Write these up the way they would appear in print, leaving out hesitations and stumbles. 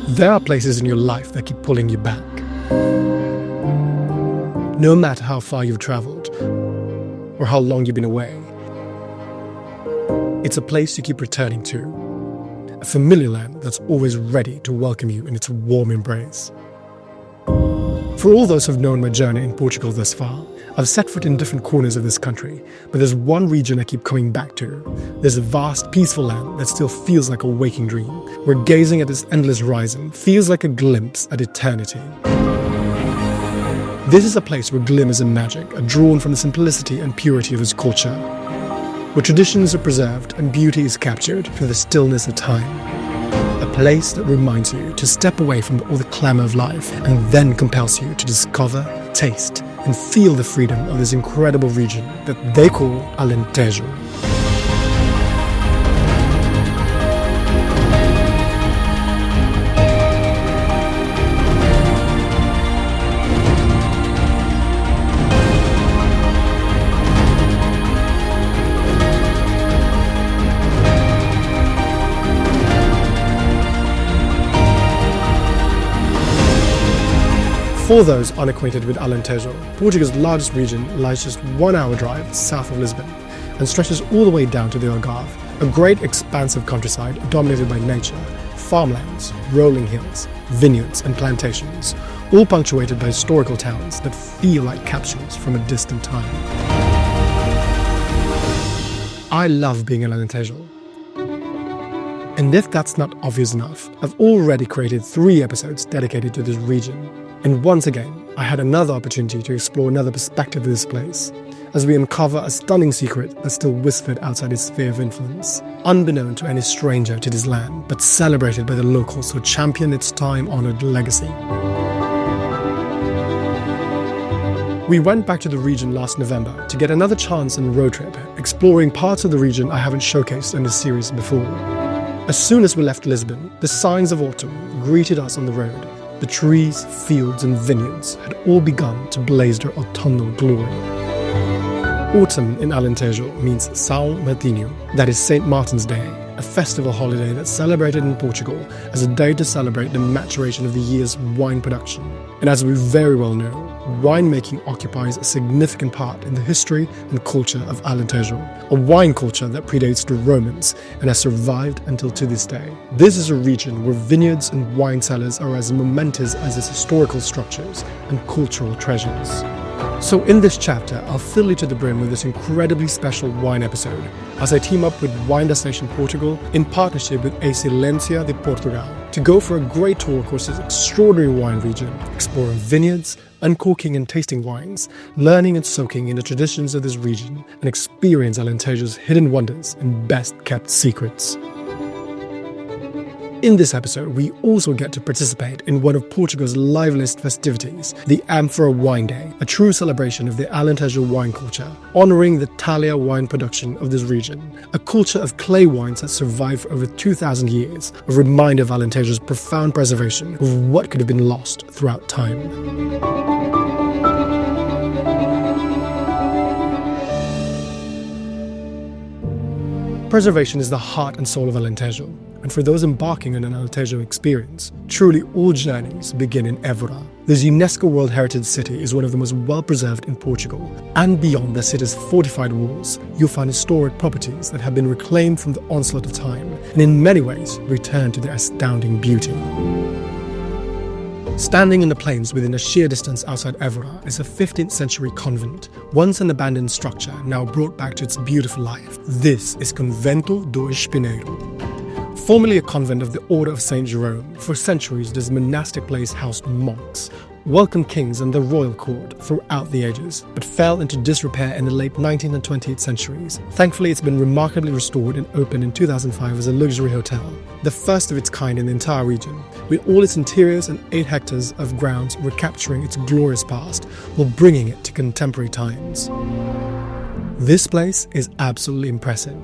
There are places in your life that keep pulling you back. No matter how far you've traveled or how long you've been away, it's a place you keep returning to, a familiar land that's always ready to welcome you in its warm embrace. For all those who've known my journey in Portugal thus far, I've set foot in different corners of this country, but there's one region I keep coming back to. There's a vast, peaceful land that still feels like a waking dream, where gazing at this endless horizon feels like a glimpse at eternity. This is a place where glimmers and magic are drawn from the simplicity and purity of its culture, where traditions are preserved and beauty is captured through the stillness of time. A place that reminds you to step away from all the clamour of life and then compels you to discover, taste, and feel the freedom of this incredible region that they call Alentejo. For those unacquainted with Alentejo, Portugal's largest region lies just 1 hour drive south of Lisbon and stretches all the way down to the Algarve, a great expansive countryside dominated by nature, farmlands, rolling hills, vineyards and plantations, all punctuated by historical towns that feel like capsules from a distant time. I love being in Alentejo. And if that's not obvious enough, I've already created 3 episodes dedicated to this region. And once again, I had another opportunity to explore another perspective of this place, as we uncover a stunning secret that's still whispered outside its sphere of influence, unbeknown to any stranger to this land, but celebrated by the locals who champion its time-honoured legacy. We went back to the region last November to get another chance on a road trip, exploring parts of the region I haven't showcased in this series before. As soon as we left Lisbon, the signs of autumn greeted us on the road. The trees, fields and vineyards had all begun to blaze their autumnal glory. Autumn in Alentejo means São Martinho, that is St. Martin's Day, a festival holiday that's celebrated in Portugal as a day to celebrate the maturation of the year's wine production. And as we very well know, winemaking occupies a significant part in the history and culture of Alentejo, a wine culture that predates the Romans and has survived until to this day. This is a region where vineyards and wine cellars are as momentous as its historical structures and cultural treasures. So in this chapter, I'll fill you to the brim with this incredibly special wine episode as I team up with Wine Destination Portugal in partnership with Excelência de Portugal to go for a great tour across this extraordinary wine region, exploring vineyards, uncorking and tasting wines, learning and soaking in the traditions of this region, and experience Alentejo's hidden wonders and best-kept secrets. In this episode, we also get to participate in one of Portugal's liveliest festivities, the Amphora Wine Day, a true celebration of the Alentejo wine culture, honouring the Talha wine production of this region, a culture of clay wines that survived for over 2,000 years, a reminder of Alentejo's profound preservation of what could have been lost throughout time. Preservation is the heart and soul of Alentejo, and for those embarking on an Alentejo experience, truly all journeys begin in Évora. This UNESCO World Heritage City is one of the most well-preserved in Portugal, and beyond the city's fortified walls, you'll find historic properties that have been reclaimed from the onslaught of time, and in many ways return to their astounding beauty. Standing in the plains within a sheer distance outside Évora is a 15th century convent, once an abandoned structure now brought back to its beautiful life. This is Convento do Espinheiro. Formerly a convent of the Order of St. Jerome, for centuries this monastic place housed monks, welcomed kings and the royal court throughout the ages, but fell into disrepair in the late 19th and 20th centuries. Thankfully, it's been remarkably restored and opened in 2005 as a luxury hotel, the first of its kind in the entire region, with all its interiors and 8 hectares of grounds recapturing its glorious past while bringing it to contemporary times. This place is absolutely impressive.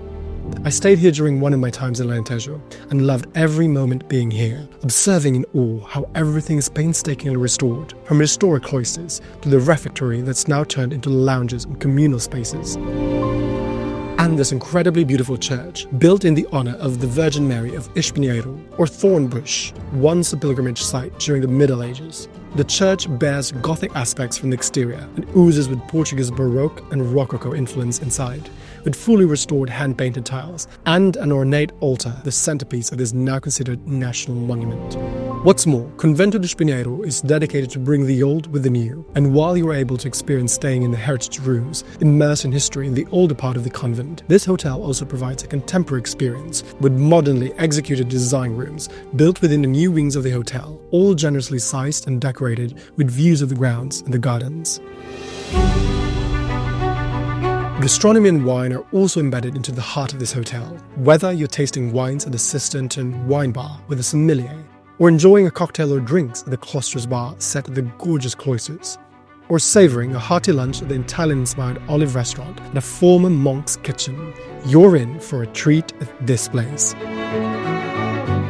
I stayed here during one of my times in Alentejo and loved every moment being here, observing in awe how everything is painstakingly restored, from historic cloisters to the refectory that's now turned into lounges and communal spaces. and this incredibly beautiful church, built in the honor of the Virgin Mary of Espinheiro, or Thornbush, once a pilgrimage site during the Middle Ages. The church bears Gothic aspects from the exterior and oozes with Portuguese Baroque and Rococo influence inside, with fully restored hand-painted tiles and an ornate altar, the centerpiece of this now considered national monument. What's more, Convento de Espinheiro is dedicated to bring the old with the new, and while you are able to experience staying in the heritage rooms, immersed in history in the older part of the convent, this hotel also provides a contemporary experience with modernly executed design rooms built within the new wings of the hotel, all generously sized and decorated with views of the grounds and the gardens. Gastronomy and wine are also embedded into the heart of this hotel. Whether you're tasting wines at the Cisterton wine bar with a sommelier, or enjoying a cocktail or drinks at the Cloisters bar set at the gorgeous cloisters, or savouring a hearty lunch at the Italian-inspired olive restaurant and a former monk's kitchen, you're in for a treat at this place.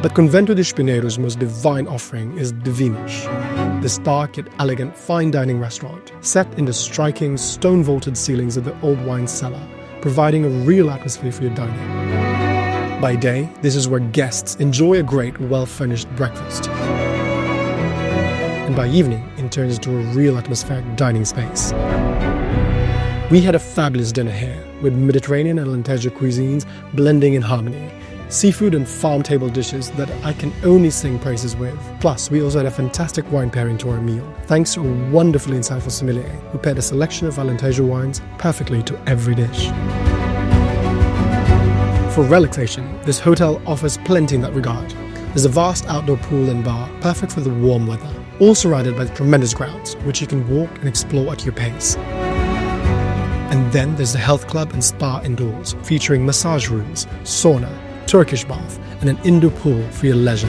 But Convento de Espinheiro's most divine offering is the Vinos, this dark yet elegant fine dining restaurant set in the striking stone-vaulted ceilings of the old wine cellar, providing a real atmosphere for your dining. By day, this is where guests enjoy a great, well-furnished breakfast. And by evening, it turns into a real atmospheric dining space. We had a fabulous dinner here, with Mediterranean and Alentejo cuisines blending in harmony, seafood and farm-table dishes that I can only sing praises with. Plus, we also had a fantastic wine pairing to our meal, thanks to a wonderfully insightful sommelier who paired a selection of Alentejo wines perfectly to every dish. For relaxation, this hotel offers plenty in that regard. There's a vast outdoor pool and bar, perfect for the warm weather, all surrounded by the tremendous grounds, which you can walk and explore at your pace. And then there's the health club and spa indoors, featuring massage rooms, sauna, Turkish bath, and an indoor pool for your leisure.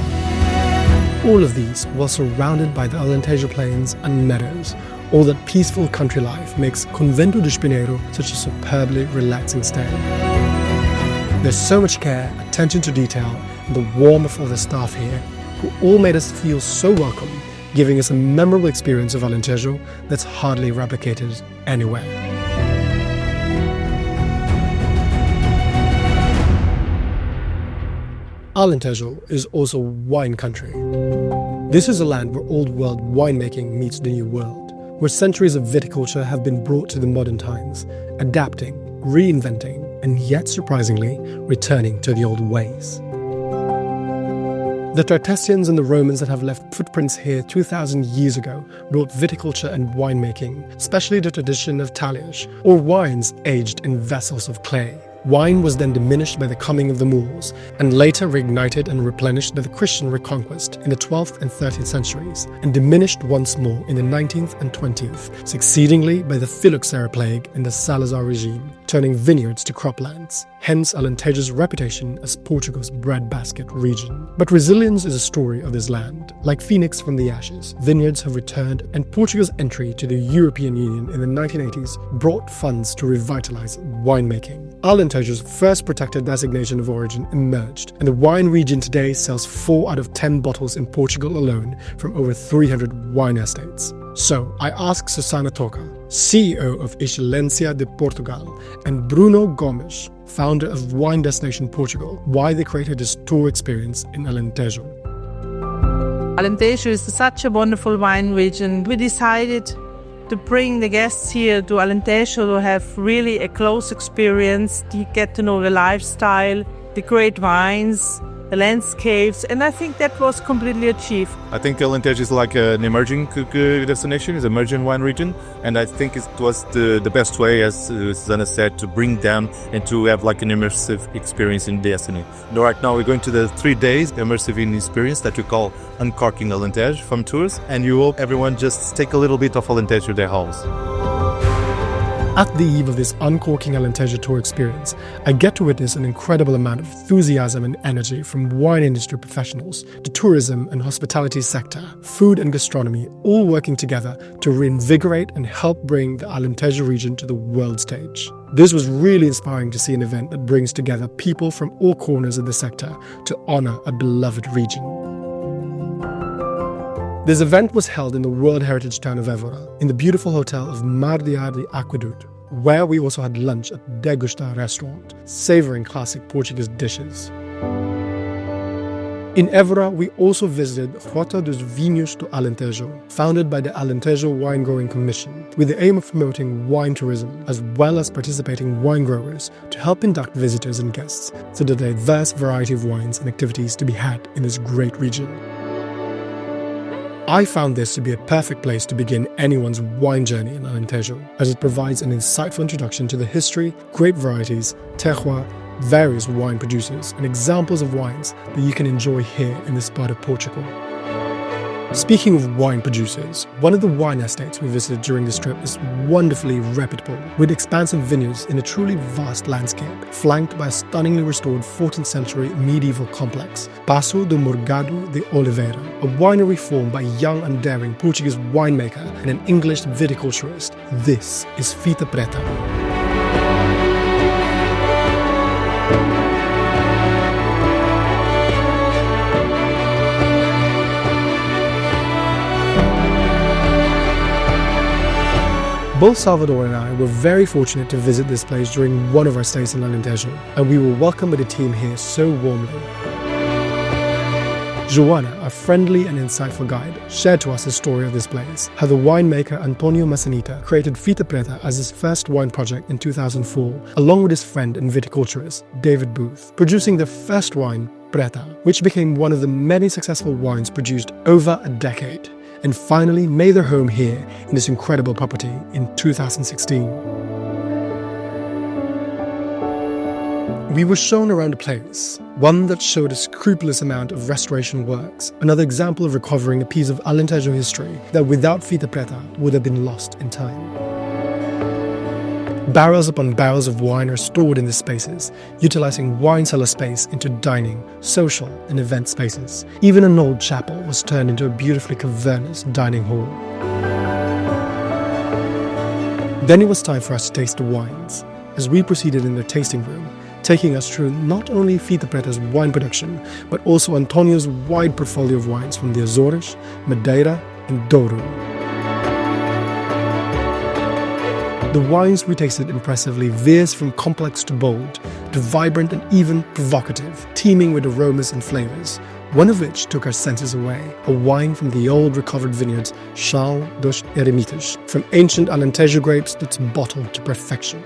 All of these while surrounded by the Alentejo plains and meadows. All that peaceful country life makes Convento de Espinheiro such a superbly relaxing stay. There's so much care, attention to detail, and the warmth of the staff here, who all made us feel so welcome, giving us a memorable experience of Alentejo that's hardly replicated anywhere. Alentejo is also wine country. This is a land where old world winemaking meets the new world, where centuries of viticulture have been brought to the modern times, adapting, reinventing, and yet surprisingly, returning to the old ways. The Tartessians and the Romans that have left footprints here 2,000 years ago brought viticulture and winemaking, especially the tradition of Talha, or wines aged in vessels of clay. Wine was then diminished by the coming of the Moors, and later reignited and replenished by the Christian reconquest in the 12th and 13th centuries, and diminished once more in the 19th and 20th, succeedingly by the phylloxera plague and the Salazar regime, turning vineyards to croplands. Hence Alentejo's reputation as Portugal's breadbasket region. But resilience is a story of this land. Like Phoenix from the ashes, vineyards have returned, and Portugal's entry to the European Union in the 1980s brought funds to revitalize winemaking. Alentejo's first protected designation of origin emerged, and the wine region today sells 4 out of 10 bottles in Portugal alone from over 300 wine estates. So I asked Susana Toca, CEO of Excelência de Portugal, and Bruno Gomes, founder of Wine Destination Portugal, why they created this tour experience in Alentejo. Alentejo is such a wonderful wine region. We decided to bring the guests here to Alentejo to have really a close experience, to get to know the lifestyle, the great wines, the landscapes, and I think that was completely achieved. I think Alentejo is like an emerging destination, is an emerging wine region, and I think it was the best way, as Susanna said, to bring them and to have like an immersive experience in Destiny. Right now we're going to the 3 days immersive experience that we call Uncorking Alentejo from tours, and you hope everyone just take a little bit of Alentejo to their house. At the eve of this Uncorking Alentejo tour experience, I get to witness an incredible amount of enthusiasm and energy from wine industry professionals, the tourism and hospitality sector, food and gastronomy, all working together to reinvigorate and help bring the Alentejo region to the world stage. This was really inspiring to see an event that brings together people from all corners of the sector to honor a beloved region. This event was held in the World Heritage town of Évora, in the beautiful hotel of Mar de Aqueduct, where we also had lunch at Degusta restaurant, savoring classic Portuguese dishes. In Évora, we also visited Rota dos Vinhos do Alentejo, founded by the Alentejo Wine Growing Commission, with the aim of promoting wine tourism, as well as participating wine growers to help induct visitors and guests to the diverse variety of wines and activities to be had in this great region. I found this to be a perfect place to begin anyone's wine journey in Alentejo, as it provides an insightful introduction to the history, grape varieties, terroir, various wine producers, and examples of wines that you can enjoy here in this part of Portugal. Speaking of wine producers, one of the wine estates we visited during this trip is wonderfully reputable, with expansive vineyards in a truly vast landscape, flanked by a stunningly restored 14th century medieval complex, Passo do Morgado de Oliveira, a winery formed by a young and daring Portuguese winemaker and an English viticulturist. This is Fita Preta. Both Salvador and I were very fortunate to visit this place during one of our stays in Alentejo, and we were welcomed by the team here so warmly. Joanna, a friendly and insightful guide, shared to us the story of this place, how the winemaker Antonio Massanita created Fita Preta as his first wine project in 2004, along with his friend and viticulturist David Booth, producing their first wine, Preta, which became one of the many successful wines produced over a decade, and finally made their home here in this incredible property in 2016. We were shown around a place, one that showed a scrupulous amount of restoration works, another example of recovering a piece of Alentejo history that without Fita Preta would have been lost in time. Barrels upon barrels of wine are stored in these spaces, utilizing wine cellar space into dining, social, and event spaces. Even an old chapel was turned into a beautifully cavernous dining hall. Then it was time for us to taste the wines, as we proceeded in the tasting room, taking us through not only Fita Preta's wine production, but also Antonio's wide portfolio of wines from the Azores, Madeira, and Douro. The wines we tasted impressively veers from complex to bold, to vibrant and even provocative, teeming with aromas and flavors, one of which took our senses away, a wine from the old recovered vineyards Sal dos Eremitas, from ancient Alentejo grapes that's bottled to perfection.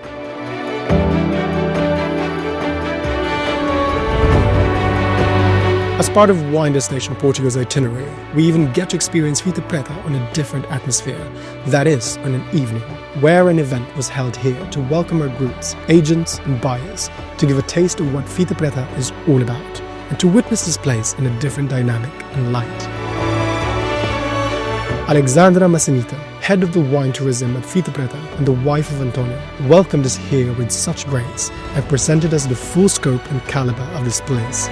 As part of Wine Destination Portugal's itinerary, we even get to experience Fita Preta on a different atmosphere, that is, on an evening, where an event was held here to welcome our groups, agents and buyers, to give a taste of what Fita Preta is all about, and to witness this place in a different dynamic and light. Alexandra Massanita, head of the wine tourism at Fita Preta and the wife of Antonio, welcomed us here with such grace and presented us the full scope and caliber of this place.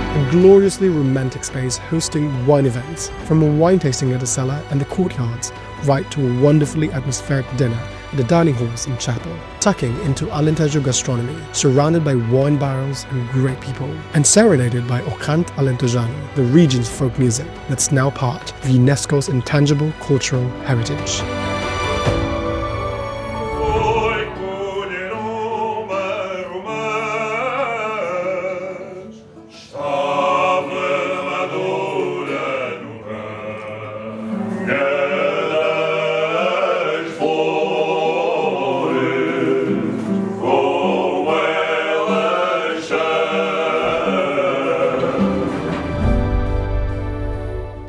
A gloriously romantic space hosting wine events, from a wine tasting at the Cella and the courtyards, right to a wonderfully atmospheric dinner at the dining halls and chapel, tucking into Alentejo gastronomy, surrounded by wine barrels and great people, and serenaded by O Canto Alentejano, the region's folk music that's now part of UNESCO's intangible cultural heritage.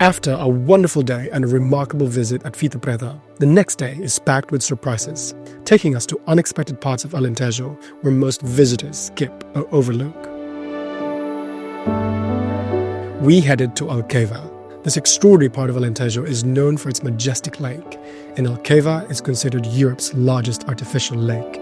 After a wonderful day and a remarkable visit at Fita Preta, the next day is packed with surprises, taking us to unexpected parts of Alentejo where most visitors skip or overlook. We headed to Alqueva. This extraordinary part of Alentejo is known for its majestic lake, and Alqueva is considered Europe's largest artificial lake.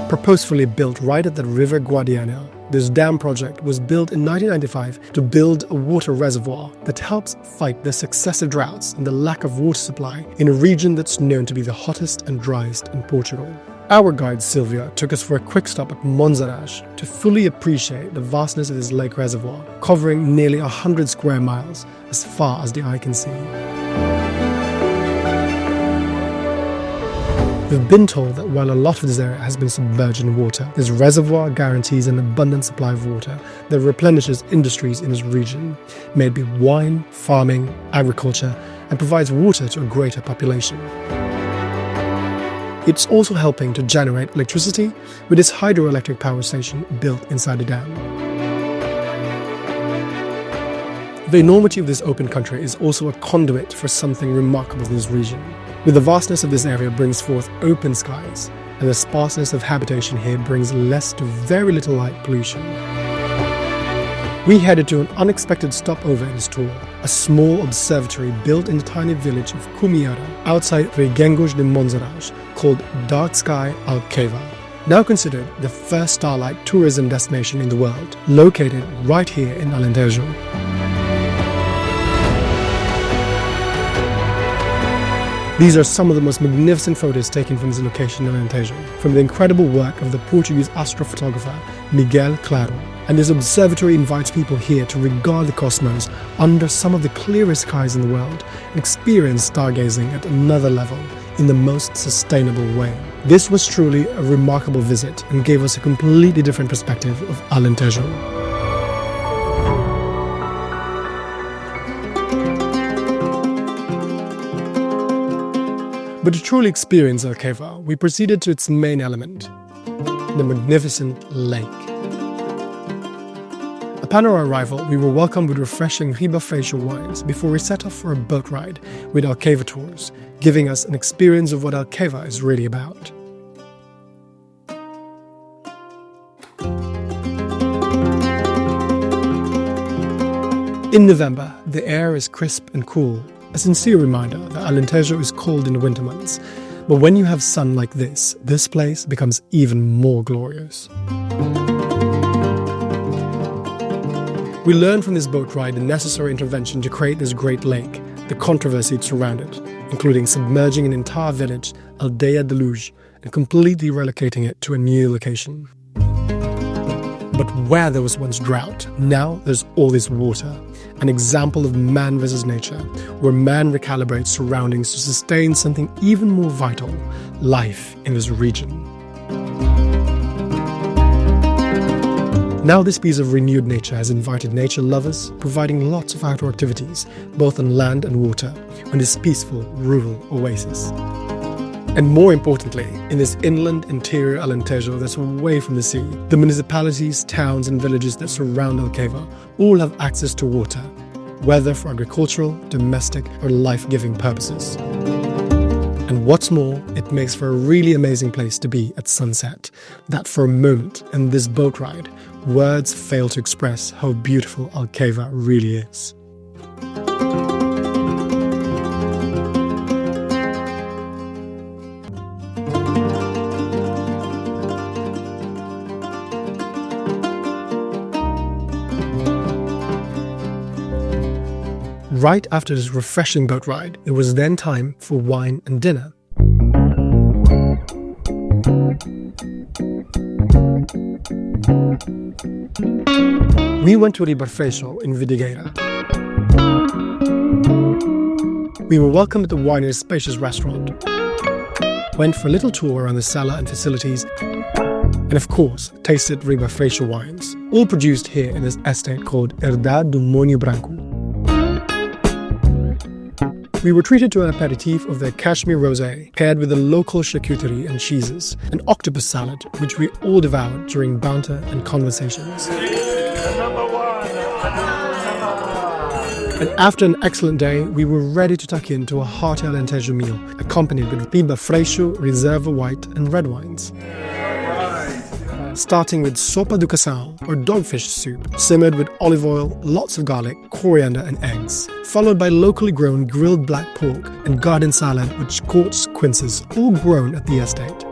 Purposefully built right at the River Guadiana, this dam project was built in 1995 to build a water reservoir that helps fight the successive droughts and the lack of water supply in a region that's known to be the hottest and driest in Portugal. Our guide Sylvia took us for a quick stop at Monsaraz to fully appreciate the vastness of this lake reservoir, covering nearly 100 square miles as far as the eye can see. We've been told that while a lot of this area has been submerged in water, this reservoir guarantees an abundant supply of water that replenishes industries in this region, may it be wine, farming, agriculture, and provides water to a greater population. It's also helping to generate electricity with this hydroelectric power station built inside the dam. The enormity of this open country is also a conduit for something remarkable in this region. With the vastness of this area brings forth open skies, and the sparseness of habitation here brings less to very little light pollution. We headed to an unexpected stopover in this tour, a small observatory built in the tiny village of Cumiara outside Reguengos de Monsaraz called Dark Sky Alqueva, now considered the first starlight tourism destination in the world, located right here in Alentejo. These are some of the most magnificent photos taken from this location in Alentejo, from the incredible work of the Portuguese astrophotographer Miguel Claro. And this observatory invites people here to regard the cosmos under some of the clearest skies in the world and experience stargazing at another level in the most sustainable way. This was truly a remarkable visit and gave us a completely different perspective of Alentejo. But to truly experience Alqueva, we proceeded to its main element, the magnificent lake. Upon our arrival, we were welcomed with refreshing Ribafreixo wines before we set off for a boat ride with Alqueva tours, giving us an experience of what Alqueva is really about. In November, the air is crisp and cool, a sincere reminder that Alentejo is cold in the winter months, but when you have sun like this place becomes even more glorious. We learned from this boat ride the necessary intervention to create this great lake, the controversy it surrounded, including submerging an entire village, Aldea de Luz, and completely relocating it to a new location. But where there was once drought, now there's all this water, an example of man versus nature, where man recalibrates surroundings to sustain something even more vital, life in this region. Now this piece of renewed nature has invited nature lovers, providing lots of outdoor activities, both on land and water, on this peaceful rural oasis. And more importantly, in this inland interior Alentejo that's away from the sea, the municipalities, towns and villages that surround Alqueva all have access to water, whether for agricultural, domestic or life-giving purposes. And what's more, it makes for a really amazing place to be at sunset, that for a moment in this boat ride, words fail to express how beautiful Alqueva really is. Right after this refreshing boat ride, it was then time for wine and dinner. We went to Ribafreixo in Vidigueira. We were welcomed at the winery's spacious restaurant, went for a little tour around the Cella and facilities, and of course, tasted Ribafreixo wines, all produced here in this estate called Herdade Grande. We were treated to an aperitif of their cashmere rosé, paired with a local charcuterie and cheeses, an octopus salad, which we all devoured during banter and conversations. And after an excellent day, we were ready to tuck into a hearty Alentejo meal, accompanied with Ribafreixo, Reserva white and red wines. Starting with sopa do Quetzal, or dogfish soup, simmered with olive oil, lots of garlic, coriander and eggs, followed by locally grown grilled black pork and garden salad with scorched quinces, all grown at the estate.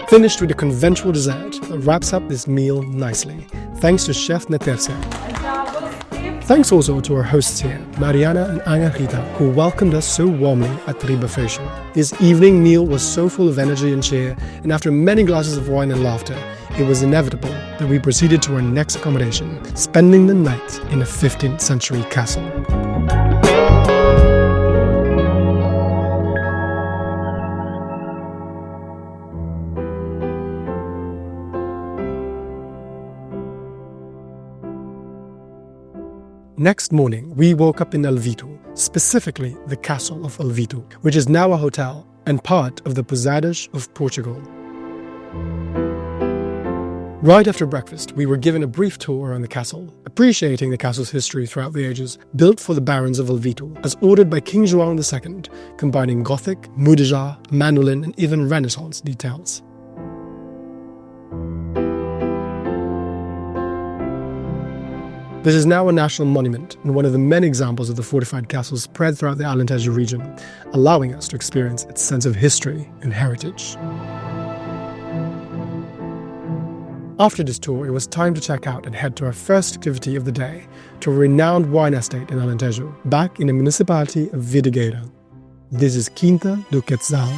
Finished with a conventional dessert that wraps up this meal nicely, thanks to Chef Netercia. Thanks also to our hosts here, Mariana and Angelita, who welcomed us so warmly at Ribafreixo. This evening meal was so full of energy and cheer, and after many glasses of wine and laughter, it was inevitable that we proceeded to our next accommodation, spending the night in a 15th century castle. Next morning, we woke up in Alvito, specifically the castle of Alvito, which is now a hotel and part of the Posadas of Portugal. Right after breakfast, we were given a brief tour around the castle, appreciating the castle's history throughout the ages, built for the barons of Alvito, as ordered by King João II, combining Gothic, Mudéjar, Manolin, and even Renaissance details. This is now a national monument and one of the many examples of the fortified castles spread throughout the Alentejo region, allowing us to experience its sense of history and heritage. After this tour, it was time to check out and head to our first activity of the day, to a renowned wine estate in Alentejo, back in the municipality of Vidigueira. This is Quinta do Quetzal.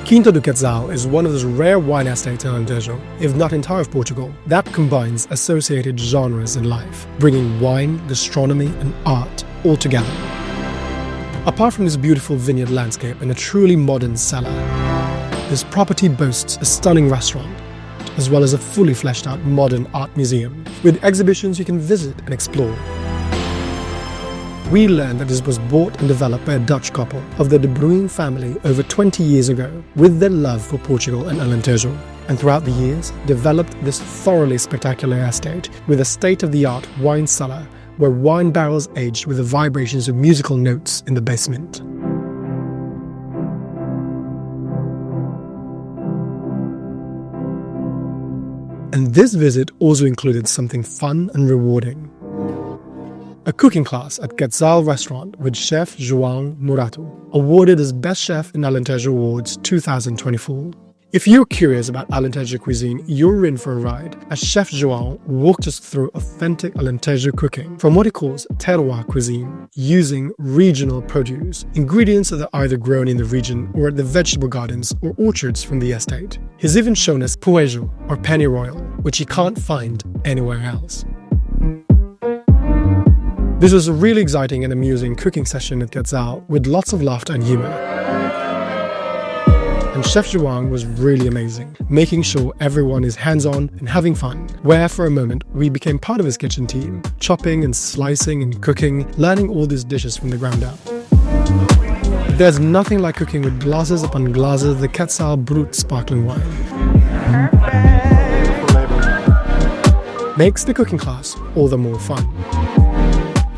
Quinta do Quetzal is one of those rare wine estates in Alentejo, if not entire of Portugal, that combines associated genres in life, bringing wine, gastronomy, and art all together. Apart from this beautiful vineyard landscape and a truly modern cellar, this property boasts a stunning restaurant, as well as a fully fleshed out modern art museum, with exhibitions you can visit and explore. We learned that this was bought and developed by a Dutch couple of the De Bruyn family over 20 years ago, with their love for Portugal and Alentejo, and throughout the years developed this thoroughly spectacular estate with a state-of-the-art wine cellar where wine barrels aged with the vibrations of musical notes in the basement. And this visit also included something fun and rewarding. A cooking class at Quetzal restaurant with Chef João Morato, awarded as Best Chef in Alentejo Awards 2024. If you're curious about Alentejo cuisine, you're in for a ride, as Chef João walked us through authentic Alentejo cooking from what he calls terroir cuisine, using regional produce, ingredients that are either grown in the region or at the vegetable gardens or orchards from the estate. He's even shown us puejo, or pennyroyal, which you can't find anywhere else. This was a really exciting and amusing cooking session at Quetzal with lots of laughter and humor. And Chef João was really amazing, making sure everyone is hands-on and having fun, where for a moment we became part of his kitchen team, chopping and slicing and cooking, learning all these dishes from the ground up. There's nothing like cooking with glasses upon glasses of the Quetzal Brut sparkling wine. Makes the cooking class all the more fun.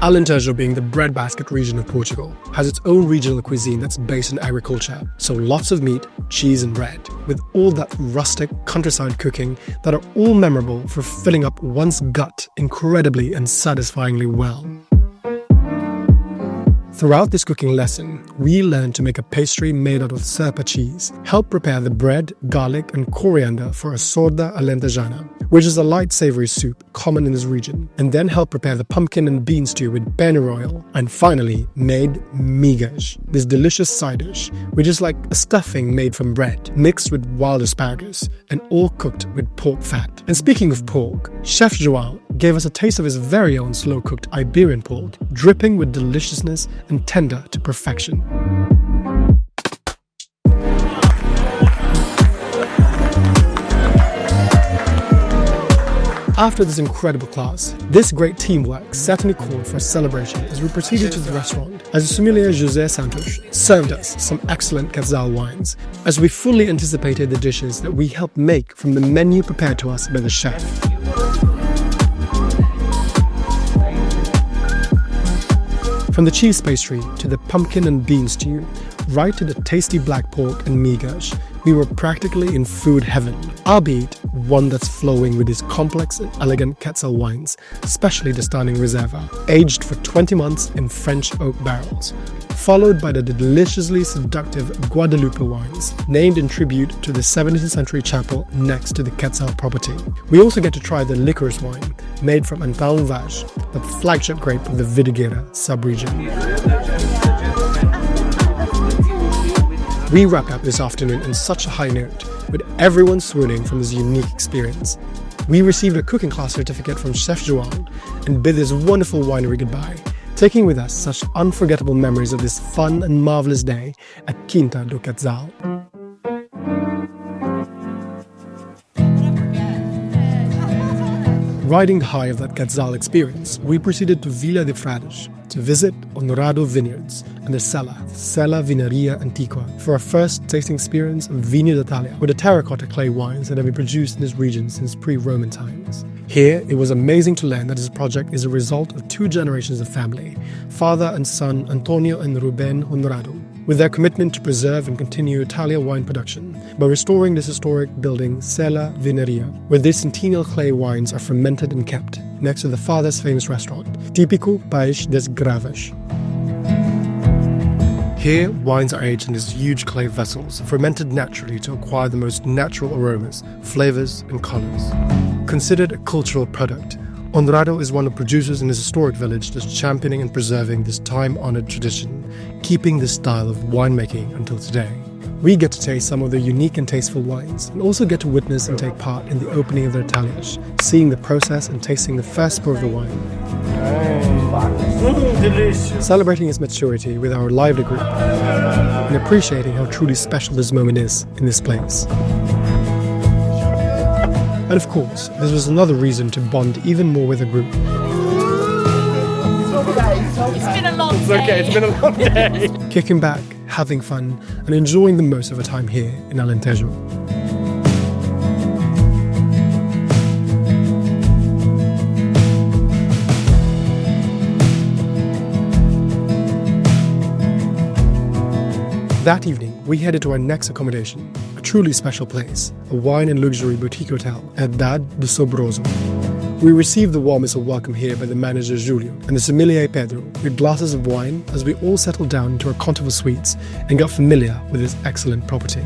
Alentejo, being the breadbasket region of Portugal, has its own regional cuisine that's based on agriculture, so lots of meat, cheese and bread, with all that rustic countryside cooking that are all memorable for filling up one's gut incredibly and satisfyingly well. Throughout this cooking lesson, we learned to make a pastry made out of serpa cheese, help prepare the bread, garlic and coriander for a sorda alentejana, which is a light savory soup common in this region, and then help prepare the pumpkin and bean stew with pennyroyal, and finally made migas, this delicious side dish, which is like a stuffing made from bread, mixed with wild asparagus, and all cooked with pork fat. And speaking of pork, Chef João gave us a taste of his very own slow-cooked Iberian pork, dripping with deliciousness and tender to perfection. After this incredible class, this great teamwork certainly called for a celebration as we proceeded to the restaurant, as the sommelier José Santos served us some excellent Quetzal wines, as we fully anticipated the dishes that we helped make from the menu prepared to us by the chef. From the cheese pastry to the pumpkin and bean stew, right to the tasty black pork and migas, we were practically in food heaven, albeit one that's flowing with these complex and elegant Quetzal wines, especially the stunning Reserva, aged for 20 months in French oak barrels, followed by the deliciously seductive Guadalupe wines, named in tribute to the 17th century chapel next to the Quetzal property. We also get to try the licorice wine, made from Antalvage, the flagship grape of the Vidigueira sub-region. We wrap up this afternoon on such a high note, with everyone swooning from this unique experience. We received a cooking class certificate from Chef João and bid this wonderful winery goodbye, taking with us such unforgettable memories of this fun and marvelous day at Quinta do Quetzal. Riding high of that Quetzal experience, we proceeded to Vila de Frades to visit Honrado vineyards and the Cella Vinaria Antiqua for our first tasting experience of Vino de Talha, with the terracotta clay wines that have been produced in this region since pre-Roman times. Here, it was amazing to learn that this project is a result of 2 generations of family, father and son Antonio and Ruben Honrado, with their commitment to preserve and continue Talha wine production by restoring this historic building, Cella Vinaria, where these centennial clay wines are fermented and kept, next to the father's famous restaurant, Típico País das Gravas. Here, wines are aged in these huge clay vessels, fermented naturally to acquire the most natural aromas, flavors, and colors. Considered a cultural product, Honrado is one of the producers in this historic village that's championing and preserving this time-honored tradition, keeping this style of winemaking until today. We get to taste some of their unique and tasteful wines, and also get to witness and take part in the opening of their talliage, seeing the process and tasting the first pour of the wine. Delicious. Celebrating its maturity with our lively group, and appreciating how truly special this moment is in this place. And of course, this was another reason to bond even more with the group. It's been a long day. Okay, it's been a long day. Kicking back, having fun, and enjoying the most of our time here in Alentejo. That evening, we headed to our next accommodation, a truly special place, a wine and luxury boutique hotel, Herdade Grande. We received the warmest of welcome here by the manager Julio and the sommelier Pedro with glasses of wine as we all settled down into our comfortable suites and got familiar with this excellent property.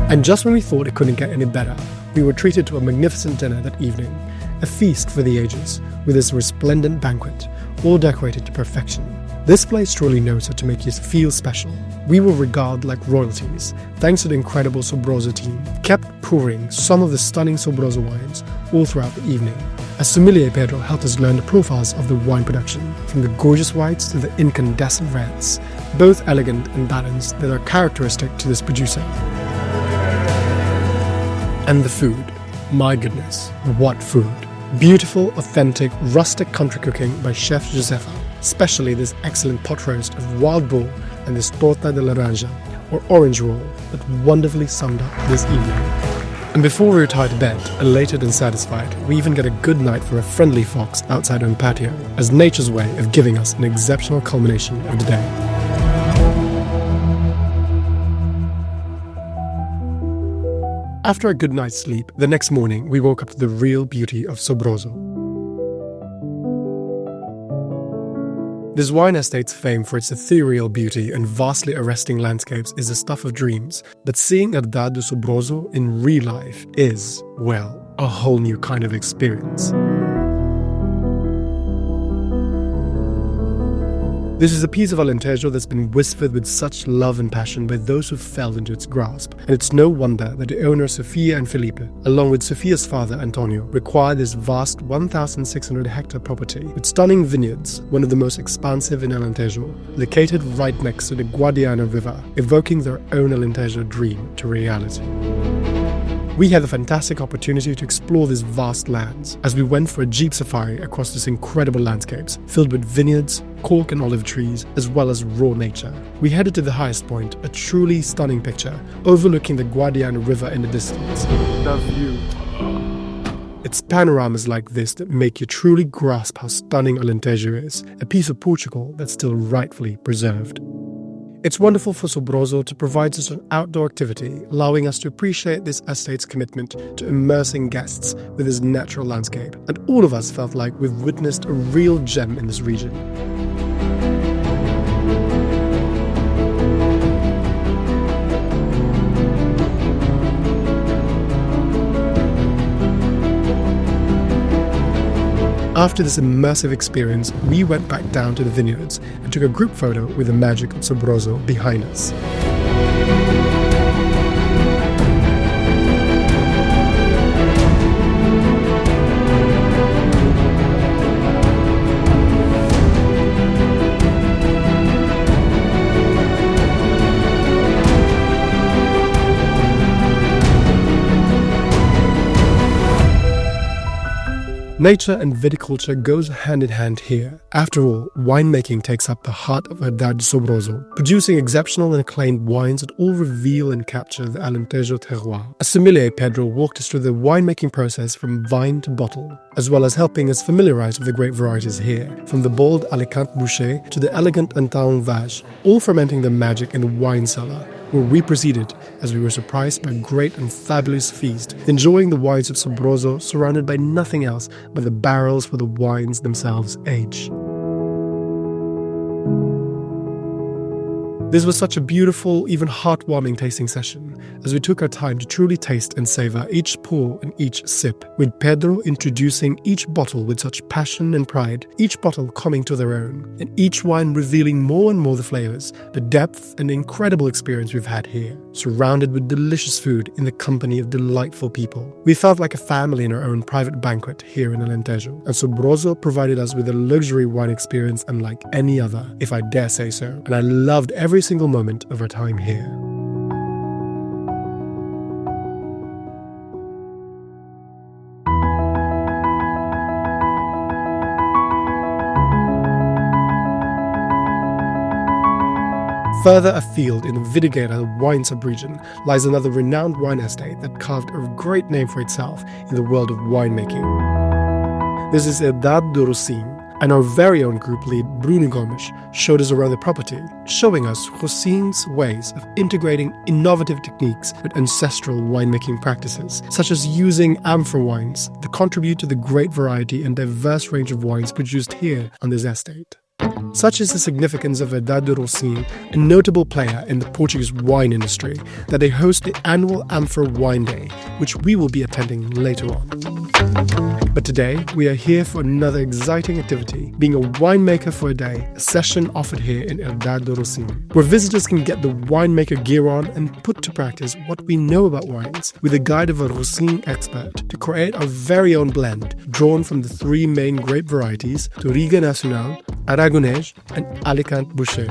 And just when we thought it couldn't get any better, we were treated to a magnificent dinner that evening, a feast for the ages, with this resplendent banquet, all decorated to perfection. This place truly knows how to make you feel special. We were regarded like royalties, thanks to the incredible Sobroso team, kept pouring some of the stunning Sobroso wines all throughout the evening. As sommelier Pedro helped us learn the profiles of the wine production, from the gorgeous whites to the incandescent reds, both elegant and balanced, that are characteristic to this producer. And the food. My goodness, what food. Beautiful, authentic, rustic country cooking by Chef Josefa, especially this excellent pot roast of wild boar and this torta de laranja, or orange roll, that wonderfully summed up this evening. And before we retire to bed, elated and satisfied, we even get a good night for a friendly fox outside our patio, as nature's way of giving us an exceptional culmination of the day. After a good night's sleep, the next morning we woke up to the real beauty of Sobroso. This wine estate's fame for its ethereal beauty and vastly arresting landscapes is the stuff of dreams, but seeing Herdade Sobroso in real life is, well, a whole new kind of experience. This is a piece of Alentejo that's been whispered with such love and passion by those who fell into its grasp, and it's no wonder that the owners Sofia and Felipe, along with Sofia's father Antonio, required this vast 1,600 hectare property with stunning vineyards, one of the most expansive in Alentejo, located right next to the Guadiana River, evoking their own Alentejo dream to reality. We had the fantastic opportunity to explore these vast lands as we went for a jeep safari across these incredible landscapes filled with vineyards, cork and olive trees, as well as raw nature. We headed to the highest point, a truly stunning picture, overlooking the Guadiana River in the distance. The view. It's panoramas like this that make you truly grasp how stunning Alentejo is, a piece of Portugal that's still rightfully preserved. It's wonderful for Sobroso to provide such an outdoor activity, allowing us to appreciate this estate's commitment to immersing guests with this natural landscape, and all of us felt like we've witnessed a real gem in this region. After this immersive experience, we went back down to the vineyards and took a group photo with the magic of Sobroso behind us. Nature and viticulture goes hand in hand here. After all, winemaking takes up the heart of Herdade Sobroso, producing exceptional and acclaimed wines that all reveal and capture the Alentejo terroir. A sommelier, Pedro, walked us through the winemaking process from vine to bottle, as well as helping us familiarize with the great varieties here, from the bold Alicante Boucher to the elegant Anton-Iago, all fermenting the magic in the wine cellar, where we proceeded as we were surprised by a great and fabulous feast, enjoying the wines of Sobroso surrounded by nothing else but the barrels where the wines themselves age. This was such a beautiful, even heartwarming tasting session, as we took our time to truly taste and savor each pour and each sip, with Pedro introducing each bottle with such passion and pride, each bottle coming to their own, and each wine revealing more and more the flavors, the depth and the incredible experience we've had here, surrounded with delicious food in the company of delightful people. We felt like a family in our own private banquet here in Alentejo, and Sobroso provided us with a luxury wine experience unlike any other, if I dare say so, and I loved every single moment of our time here. Further afield in the Vidigueira wine subregion lies another renowned wine estate that carved a great name for itself in the world of winemaking. This is Herdade Grande, and our very own group lead, Bruno Gomes, showed us around the property, showing us Rocin's ways of integrating innovative techniques with ancestral winemaking practices, such as using Amphora wines that contribute to the great variety and diverse range of wines produced here on this estate. Such is the significance of Herdade Grande, a notable player in the Portuguese wine industry, that they host the annual Amphora Wine Day, which we will be attending later on. But today, we are here for another exciting activity, being a winemaker for a day, a session offered here in Herdade Grande, where visitors can get the winemaker gear on and put to practice what we know about wines, with the guide of a Rosine expert, to create our very own blend, drawn from the three main grape varieties, Touriga Nacional, Aragonés, and Alicante Boucher.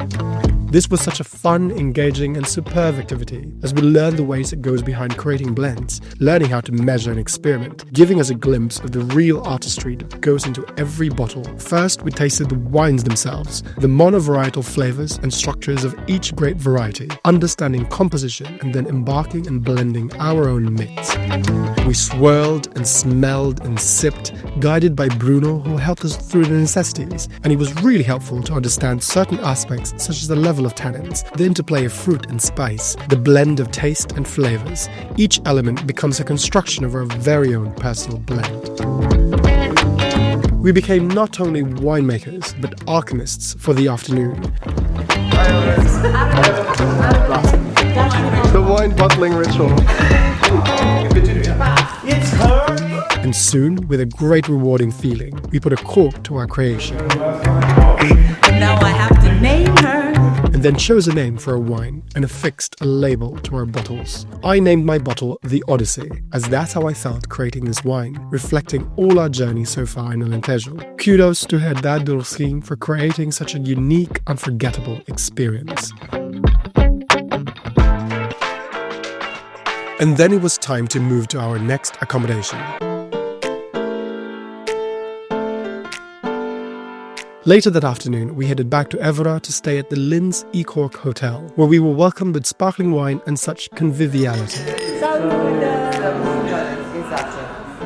This was such a fun, engaging and superb activity, as we learned the ways it goes behind creating blends, learning how to measure and experiment, giving us a glimpse of the real artistry that goes into every bottle. First, we tasted the wines themselves, the monovarietal flavors and structures of each grape variety, understanding composition and then embarking and blending our own mix. We swirled and smelled and sipped, guided by Bruno, who helped us through the necessities, and he was really helpful to understand certain aspects such as the level of tannins, the interplay of fruit and spice, the blend of taste and flavors. Each element becomes a construction of our very own personal blend. We became not only winemakers, but alchemists for the afternoon. The wine bottling ritual. It's her! And soon, with a great rewarding feeling, we put a cork to our creation. Now I have to name her. And then chose a name for a wine and affixed a label to our bottles. I named my bottle The Odyssey, as that's how I felt creating this wine, reflecting all our journey so far in Alentejo. Kudos to Herdade Grande for creating such a unique, unforgettable experience. And then it was time to move to our next accommodation. Later that afternoon, we headed back to Évora to stay at the Linz E-Cork Hotel, where we were welcomed with sparkling wine and such conviviality.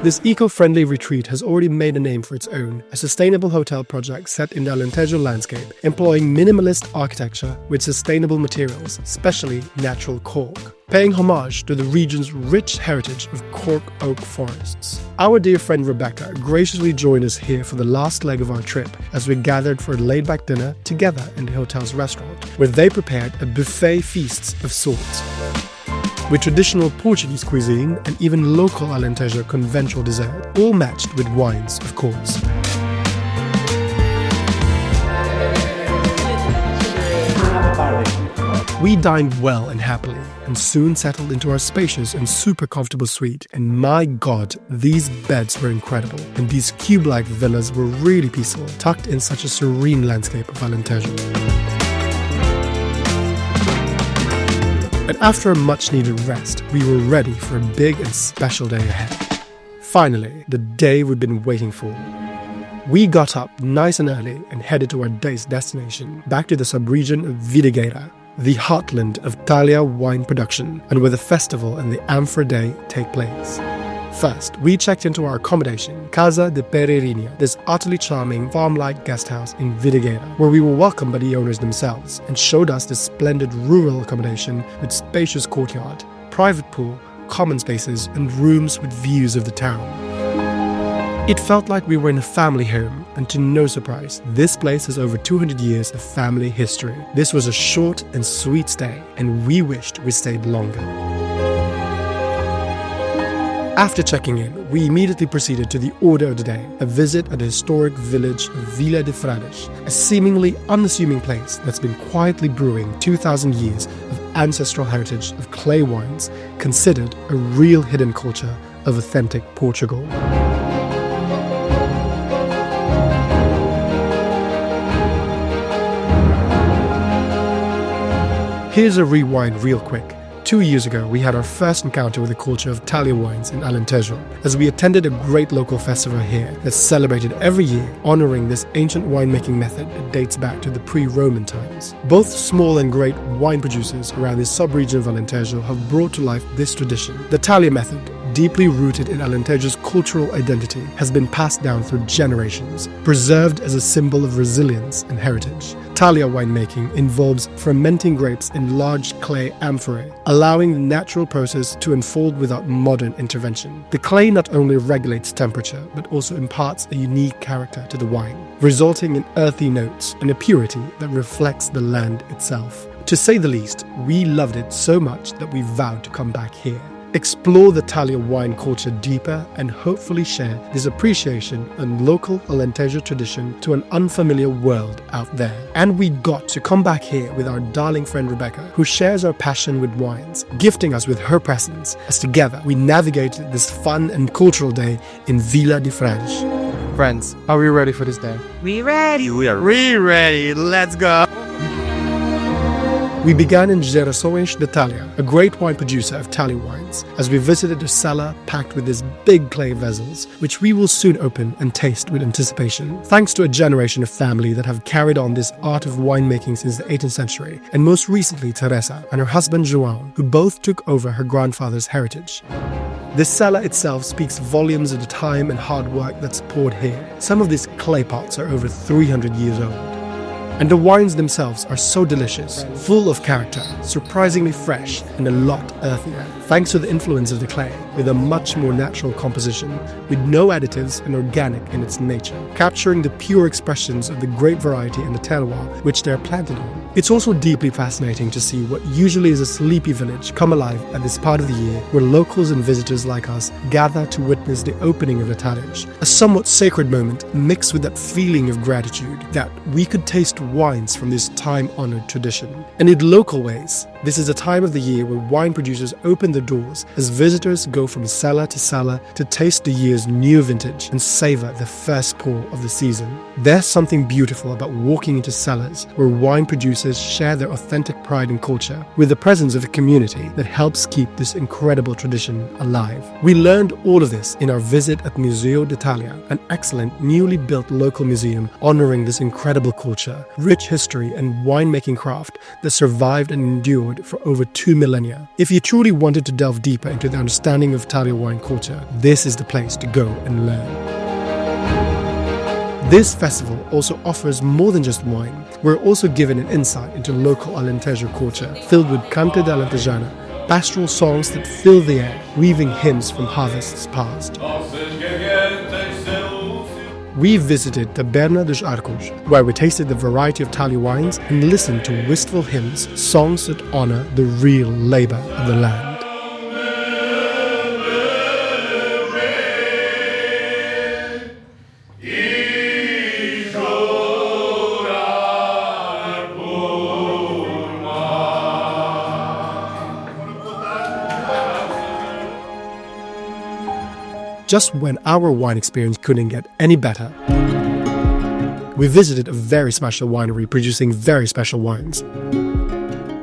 This eco-friendly retreat has already made a name for its own, a sustainable hotel project set in the Alentejo landscape, employing minimalist architecture with sustainable materials, especially natural cork, paying homage to the region's rich heritage of cork oak forests. Our dear friend Rebecca graciously joined us here for the last leg of our trip as we gathered for a laid-back dinner together in the hotel's restaurant, where they prepared a buffet feast of sorts, with traditional Portuguese cuisine and even local Alentejo conventual dessert, all matched with wines, of course. We dined well and happily, and soon settled into our spacious and super comfortable suite. And my God, these beds were incredible, and these cube-like villas were really peaceful, tucked in such a serene landscape of Alentejo. And after a much-needed rest, we were ready for a big and special day ahead. Finally, the day we'd been waiting for. We got up nice and early and headed to our day's destination, back to the sub-region of Vidigueira, the heartland of Talha wine production, and where the festival and the Amphora Day take place. First, we checked into our accommodation, Casa de Pereirinha, this utterly charming farm-like guest house in Vidigueira, where we were welcomed by the owners themselves and showed us this splendid rural accommodation with spacious courtyard, private pool, common spaces, and rooms with views of the town. It felt like we were in a family home, and to no surprise, this place has over 200 years of family history. This was a short and sweet stay, and we wished we stayed longer. After checking in, we immediately proceeded to the order of the day, a visit at the historic village of Vila de Frades, a seemingly unassuming place that's been quietly brewing 2,000 years of ancestral heritage of clay wines, considered a real hidden culture of authentic Portugal. Here's a rewind real quick. 2 years ago, we had our first encounter with the culture of Talha wines in Alentejo, as we attended a great local festival here that's celebrated every year, honoring this ancient winemaking method that dates back to the pre-Roman times. Both small and great wine producers around this sub-region of Alentejo have brought to life this tradition. The Talha method, deeply rooted in Alentejo's cultural identity, has been passed down through generations, preserved as a symbol of resilience and heritage. Talha winemaking involves fermenting grapes in large clay amphorae, allowing the natural process to unfold without modern intervention. The clay not only regulates temperature, but also imparts a unique character to the wine, resulting in earthy notes and a purity that reflects the land itself. To say the least, we loved it so much that we vowed to come back here, explore the Talha wine culture deeper, and hopefully share this appreciation and local Alentejo tradition to an unfamiliar world out there. And we got to come back here with our darling friend Rebecca, who shares our passion with wines, gifting us with her presence as together we navigated this fun and cultural day in Vila de Frades. Friends, are we ready for this day? We ready? We are ready, let's go! We began in Gerações de Talha, a great wine producer of Talha wines, as we visited a cellar packed with these big clay vessels, which we will soon open and taste with anticipation, thanks to a generation of family that have carried on this art of winemaking since the 18th century, and most recently Teresa and her husband João, who both took over her grandfather's heritage. The cellar itself speaks volumes of the time and hard work that's poured here. Some of these clay pots are over 300 years old. And the wines themselves are so delicious, full of character, surprisingly fresh, and a lot earthier, thanks to the influence of the clay, with a much more natural composition, with no additives and organic in its nature, capturing the pure expressions of the grape variety and the terroir which they are planted on. It's also deeply fascinating to see what usually is a sleepy village come alive at this part of the year, where locals and visitors like us gather to witness the opening of the Talha, a somewhat sacred moment mixed with that feeling of gratitude that we could taste wines from this time-honored tradition. And in local ways, this is a time of the year where wine producers open the doors as visitors go from cellar to cellar to taste the year's new vintage and savor the first pour of the season. There's something beautiful about walking into cellars where wine producers share their authentic pride and culture with the presence of a community that helps keep this incredible tradition alive. We learned all of this in our visit at Museu de Talha, an excellent newly built local museum honoring this incredible culture, rich history and winemaking craft that survived and endured for over 2 millennia. If you truly wanted to delve deeper into the understanding of Talha wine culture, this is the place to go and learn. This festival also offers more than just wine. We're also given an insight into local Alentejo culture, filled with cante da Alentejana, pastoral songs that fill the air, weaving hymns from harvests past. We visited Taberna dos Arcos, where we tasted the variety of Talha wines and listened to wistful hymns, songs that honor the real labor of the land. Just when our wine experience couldn't get any better, we visited a very special winery producing very special wines.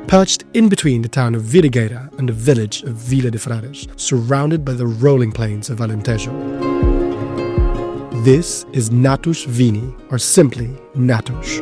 Perched in between the town of Vidigueira and the village of Vila de Frades, surrounded by the rolling plains of Alentejo. This is Natus Vini, or simply Natus.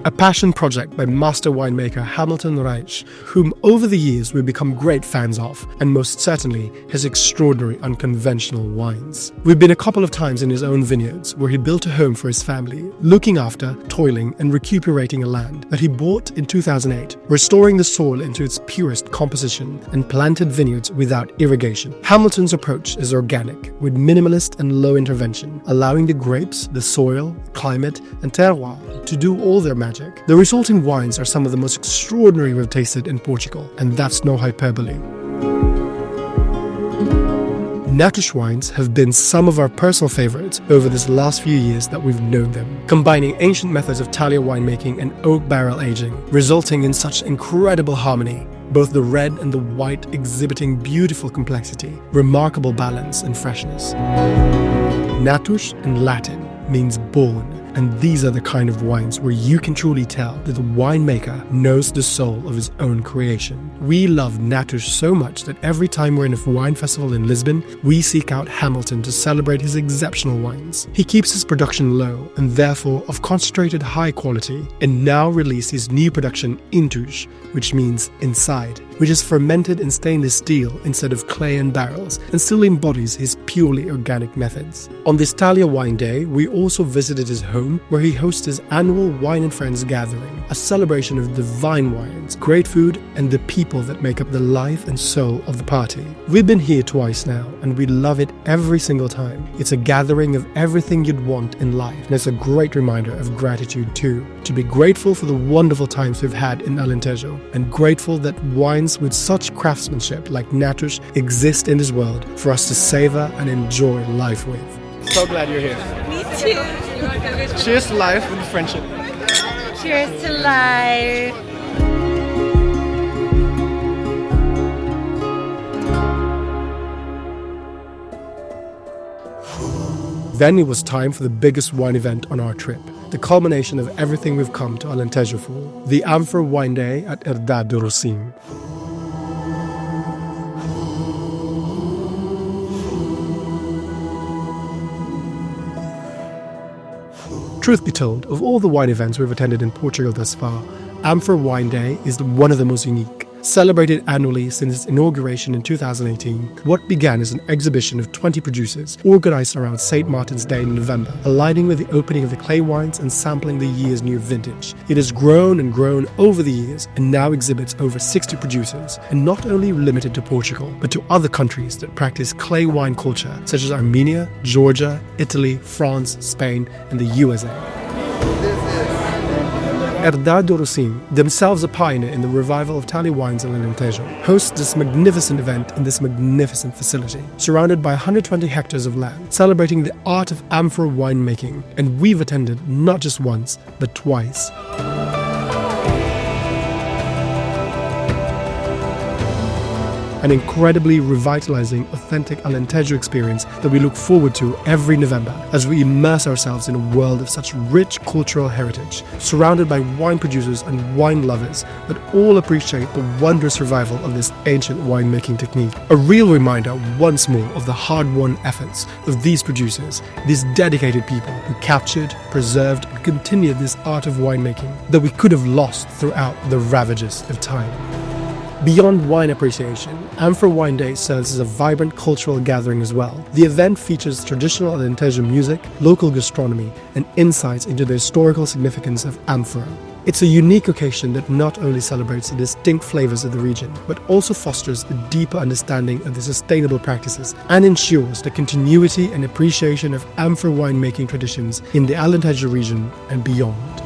A passion project by master winemaker Hamilton Reich, whom over the years we've become great fans of, and most certainly his extraordinary unconventional wines. We've been a couple of times in his own vineyards, where he built a home for his family, looking after, toiling and recuperating a land that he bought in 2008, restoring the soil into its purest composition and planted vineyards without irrigation. Hamilton's approach is organic, with minimalist and low intervention, allowing the grapes, the soil, climate and terroir to do all their magic. The resulting wines are some of the most extraordinary we've tasted in Portugal, and that's no hyperbole. Natus wines have been some of our personal favorites over this last few years that we've known them, combining ancient methods of Talha winemaking and oak barrel aging, resulting in such incredible harmony. Both the red and the white exhibiting beautiful complexity, remarkable balance and freshness. Natus in Latin means born, and these are the kind of wines where you can truly tell that the winemaker knows the soul of his own creation. We love Natus so much that every time we're in a wine festival in Lisbon, we seek out Hamilton to celebrate his exceptional wines. He keeps his production low and therefore of concentrated high quality, and now released his new production Intus, which means inside, which is fermented in stainless steel instead of clay and barrels, and still embodies his purely organic methods. On this Talha Wine Day, we also visited his home, where he hosts his annual Wine and Friends gathering, a celebration of divine wines, great food, and the people that make up the life and soul of the party. We've been here twice now, and we love it every single time. It's a gathering of everything you'd want in life, and it's a great reminder of gratitude too. To be grateful for the wonderful times we've had in Alentejo, and grateful that wines with such craftsmanship like Natus exist in this world for us to savor and enjoy life with. So glad you're here. Me too. Cheers to life and friendship. Cheers to life. Then it was time for the biggest wine event on our trip, the culmination of everything we've come to Alentejo for, the Amphora Wine Day at Herdade Grande. Truth be told, of all the wine events we've attended in Portugal thus far, Amphora Wine Day is one of the most unique. Celebrated annually since its inauguration in 2018, what began as an exhibition of 20 producers organized around St. Martin's Day in November, aligning with the opening of the clay wines and sampling the year's new vintage. It has grown and grown over the years and now exhibits over 60 producers, and not only limited to Portugal, but to other countries that practice clay wine culture, such as Armenia, Georgia, Italy, France, Spain, and the USA. Herdade Grande, themselves a pioneer in the revival of Talha wines in Alentejo, hosts this magnificent event in this magnificent facility, surrounded by 120 hectares of land, celebrating the art of Amphora winemaking, and we've attended not just once, but twice. An incredibly revitalizing, authentic Alentejo experience that we look forward to every November as we immerse ourselves in a world of such rich cultural heritage, surrounded by wine producers and wine lovers that all appreciate the wondrous revival of this ancient winemaking technique. A real reminder once more of the hard-won efforts of these producers, these dedicated people who captured, preserved, and continued this art of winemaking that we could have lost throughout the ravages of time. Beyond wine appreciation, Amphora Wine Day serves as a vibrant cultural gathering as well. The event features traditional Alentejo music, local gastronomy, and insights into the historical significance of Amphora. It's a unique occasion that not only celebrates the distinct flavors of the region, but also fosters a deeper understanding of the sustainable practices and ensures the continuity and appreciation of Amphora winemaking traditions in the Alentejo region and beyond.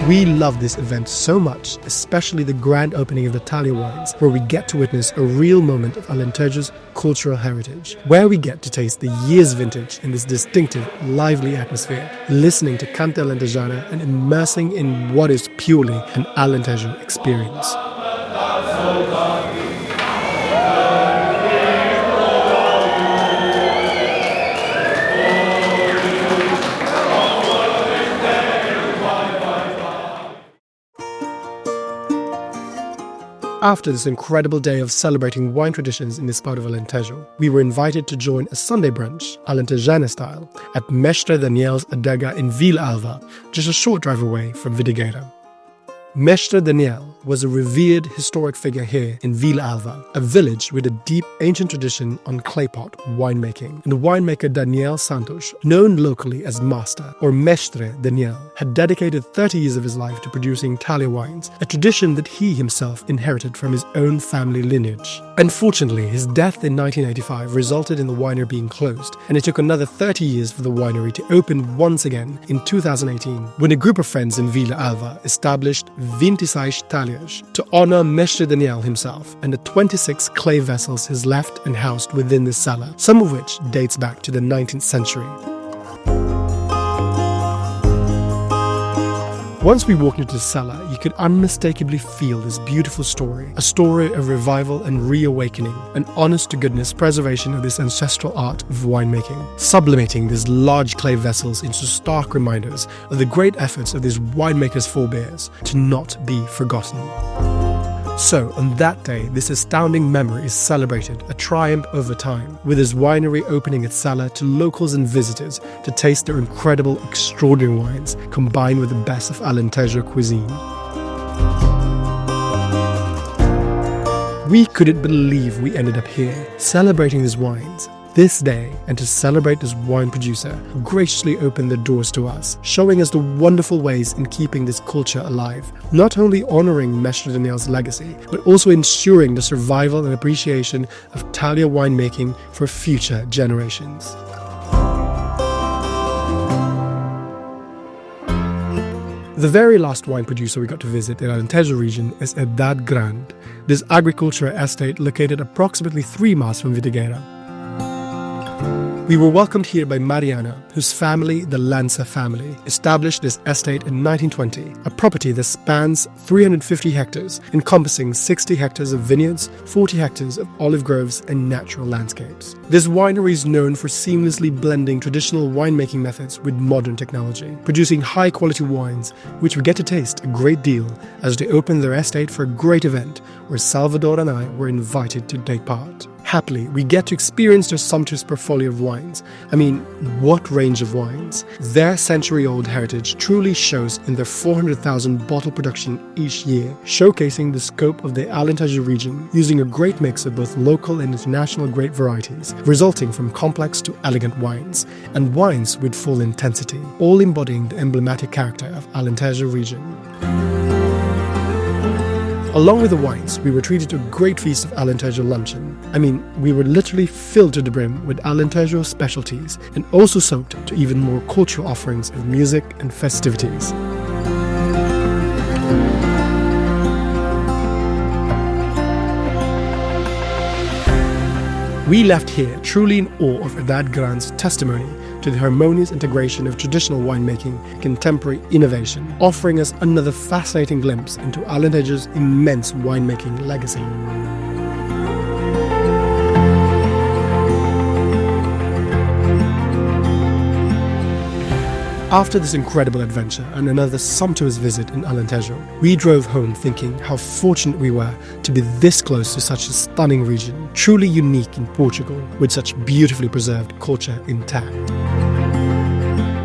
We love this event so much, especially the grand opening of the Talha wines, where we get to witness a real moment of Alentejo's cultural heritage, where we get to taste the year's vintage in this distinctive, lively atmosphere, listening to Canta Alentejana and immersing in what is purely an Alentejo experience. after this incredible day of celebrating wine traditions in this part of Alentejo, we were invited to join a Sunday brunch, Alentejana style, at Mestre Daniel's Adega in Vila Alva, just a short drive away from Vidigueira. Mestre Daniel was a revered historic figure here in Vila Alva, a village with a deep ancient tradition on claypot winemaking. And the winemaker Daniel Santos, known locally as Master or Mestre Daniel, had dedicated 30 years of his life to producing Talha wines, a tradition that he himself inherited from his own family lineage. Unfortunately, his death in 1985 resulted in the winery being closed, and it took another 30 years for the winery to open once again in 2018, when a group of friends in Vila Alva established 26 talhas to honor Mestre Daniel himself and the 26 clay vessels he's left and housed within the Cella, some of which dates back to the 19th century. Once we walked into the Cella, you could unmistakably feel this beautiful story, a story of revival and reawakening, an honest-to-goodness preservation of this ancestral art of winemaking, sublimating these large clay vessels into stark reminders of the great efforts of these winemakers' forebears to not be forgotten. So, on that day, this astounding memory is celebrated, a triumph over time, with his winery opening its cellar to locals and visitors to taste their incredible, extraordinary wines, combined with the best of Alentejo cuisine. We couldn't believe we ended up here, celebrating these wines, this day, and to celebrate this wine producer who graciously opened the doors to us, showing us the wonderful ways in keeping this culture alive, not only honoring Mestre Daniel's legacy, but also ensuring the survival and appreciation of Talha winemaking for future generations. The very last wine producer we got to visit in Alentejo region is Herdade Grande, this agricultural estate located approximately 3 miles from Vidigueira. We were welcomed here by Mariana, whose family, the Lanza family, established this estate in 1920, a property that spans 350 hectares, encompassing 60 hectares of vineyards, 40 hectares of olive groves, and natural landscapes. This winery is known for seamlessly blending traditional winemaking methods with modern technology, producing high-quality wines, which we get to taste a great deal as they open their estate for a great event where Salvador and I were invited to take part. Happily, we get to experience their sumptuous portfolio of wines. I mean, what range of wines? Their century-old heritage truly shows in their 400,000 bottle production each year, showcasing the scope of the Alentejo region, using a great mix of both local and international grape varieties, resulting from complex to elegant wines, and wines with full intensity, all embodying the emblematic character of Alentejo region. Along with the wines, we were treated to a great feast of Alentejo luncheon. I mean, we were literally filled to the brim with Alentejo specialties and also soaked to even more cultural offerings of music and festivities. We left here truly in awe of Herdade Grande's testimony to the harmonious integration of traditional winemaking and contemporary innovation, offering us another fascinating glimpse into Alentejo's immense winemaking legacy. After this incredible adventure and another sumptuous visit in Alentejo, we drove home thinking how fortunate we were to be this close to such a stunning region, truly unique in Portugal, with such beautifully preserved culture intact.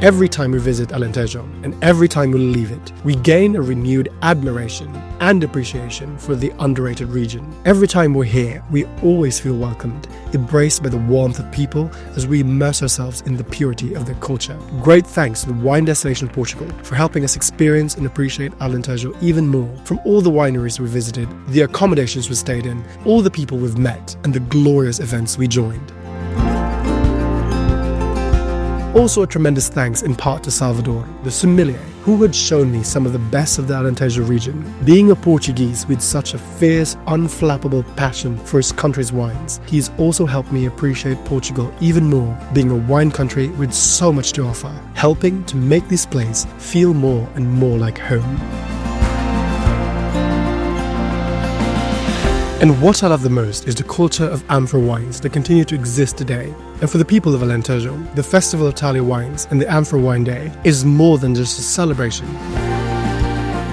Every time we visit Alentejo, and every time we leave it, we gain a renewed admiration and appreciation for the underrated region. Every time we're here, we always feel welcomed, embraced by the warmth of people as we immerse ourselves in the purity of their culture. Great thanks to the Wine Destination Portugal for helping us experience and appreciate Alentejo even more. From all the wineries we visited, the accommodations we stayed in, all the people we've met, and the glorious events we joined. Also a tremendous thanks in part to Salvador, the sommelier, who had shown me some of the best of the Alentejo region. Being a Portuguese with such a fierce, unflappable passion for his country's wines, he's also helped me appreciate Portugal even more, being a wine country with so much to offer, helping to make this place feel more and more like home. And what I love the most is the culture of Amphora wines that continue to exist today. And for the people of Alentejo, the Festival of Talha Wines and the Amphora Wine Day is more than just a celebration.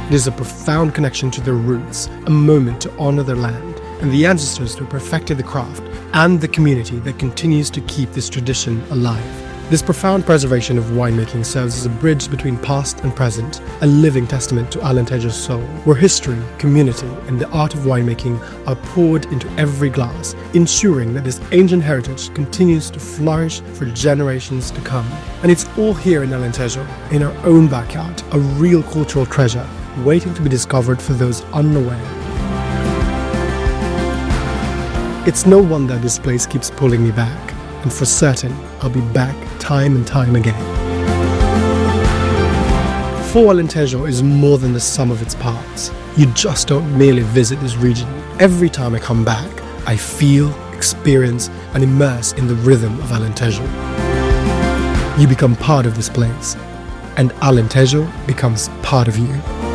It is a profound connection to their roots, a moment to honor their land, and the ancestors who perfected the craft, and the community that continues to keep this tradition alive. This profound preservation of winemaking serves as a bridge between past and present, a living testament to Alentejo's soul, where history, community, and the art of winemaking are poured into every glass, ensuring that this ancient heritage continues to flourish for generations to come. And it's all here in Alentejo, in our own backyard, a real cultural treasure, waiting to be discovered for those unaware. It's no wonder this place keeps pulling me back, and for certain, I'll be back time and time again. For Alentejo is more than the sum of its parts. You just don't merely visit this region. Every time I come back, I feel, experience, and immerse in the rhythm of Alentejo. You become part of this place, and Alentejo becomes part of you.